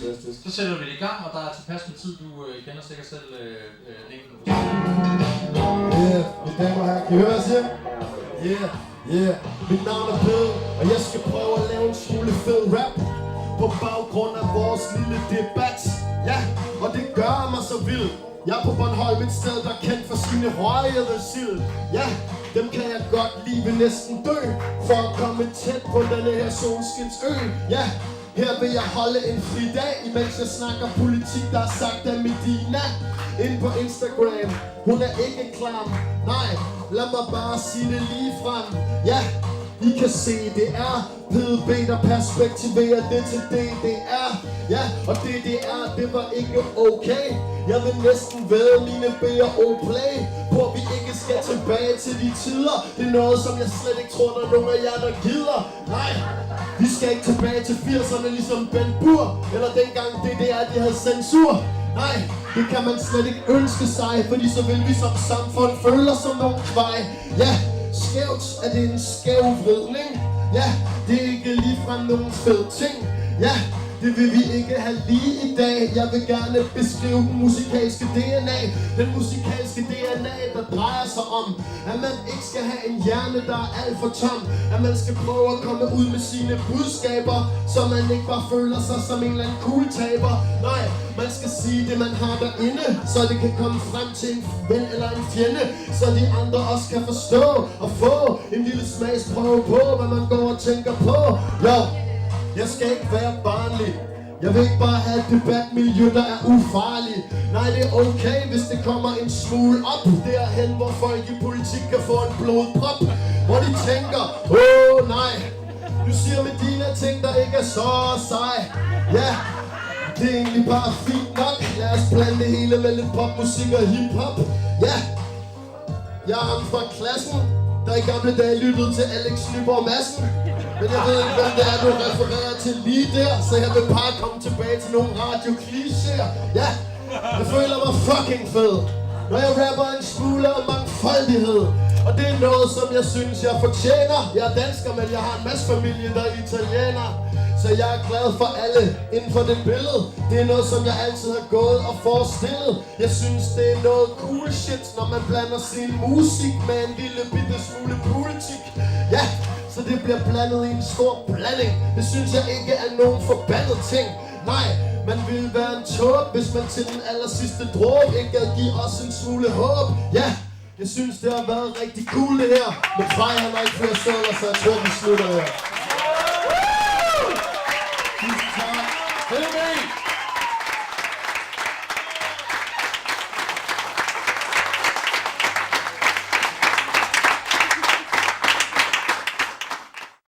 Fantastisk. Så sætter vi det i gang, og der er tilpas med tid. Du kender sikkert selv længden. Mine damer og herrer, kan I høre os her? Mit navn er Pede, og jeg skal prøve at lave en smule fed rap på baggrund af vores lille debat. Ja, og det gør mig så vild. Jeg er på Bornholm, et sted, der er kendt for sine røgede sild. Ja, dem kan jeg godt lide, vil næsten dø for at komme tæt på denne her solskinsø. Ja, her vil jeg holde en fri dag, imens jeg snakker politik, der er sagt af Medina. Ind på Instagram, hun er ikke klam. Nej, lad mig bare sige det lige frem. Ja, I kan se, det er PDB, der perspektiverer det til DDR. Ja, og DDR, det var ikke okay. Jeg vil næsten væde mine B&O-play på, at vi ikke skal tilbage til de tider. Det er noget, som jeg slet ikke tror, der er nogen af jer, der gider. Nej, vi skal ikke tilbage til 80'erne, ligesom Ben Bur, eller dengang DDR, de havde censur. Nej, det kan man slet ikke ønske sig, fordi så vil vi som samfund føle os som nogle kvej. Ja, skævt er det en skæv vridning. Ja, det er ikke ligefrem nogen fed ting. Ja, det vil vi ikke have lige i dag. Jeg vil gerne beskrive den musikalske DNA. Den musikalske DNA, der drejer sig om, at man ikke skal have en hjerne, der er alt for tom. At man skal prøve at komme ud med sine budskaber, så man ikke bare føler sig som en eller anden cool taber. Nej, man skal sige det, man har derinde, så det kan komme frem til en ven eller en fjende, så de andre også kan forstå og få en lille smagsprøve på, hvad man går og tænker på. Jo, jeg skal ikke være barnlig. Jeg vil ikke bare have et debatmiljø, der er ufarligt. Nej, det er okay, hvis det kommer en smule op derhen, hvor folk i politik kan få en blodprop. Hvor de tænker, nej, du siger med dine ting, der ikke er så sej. Ja, det er egentlig bare fint nok. Lad os blande det hele med lidt popmusik og hiphop. Ja, jeg er ham fra klassen, der i gamle dage lyttede til Alex Nyborg Madsen. Men jeg ved ikke, hvem det er, du refererer til lige der, så jeg vil bare komme tilbage til nogle radio-klichéer. Ja, jeg føler mig fucking fed, når jeg rapper en smule af mangfoldighed. Og det er noget, som jeg synes, jeg fortjener. Jeg er dansker, men jeg har en masse familie, der er italiener. Så jeg er glad for alle inden for det billede. Det er noget, som jeg altid har gået og forestillet. Jeg synes, det er noget cool shit, når man blander sin musik med en lille bitte smule politik. Ja, så det bliver blandet i en stor blanding. Det synes jeg ikke er nogen forbandet ting. Nej, man ville være en tåb, hvis man til den aller sidste dråbe ikke gad give os en smule håb. Ja, jeg synes, det har været rigtig cool det her. Men Frej, han har ikke flere steder, så jeg tror, vi slutter her. Tusind tak. Hej med!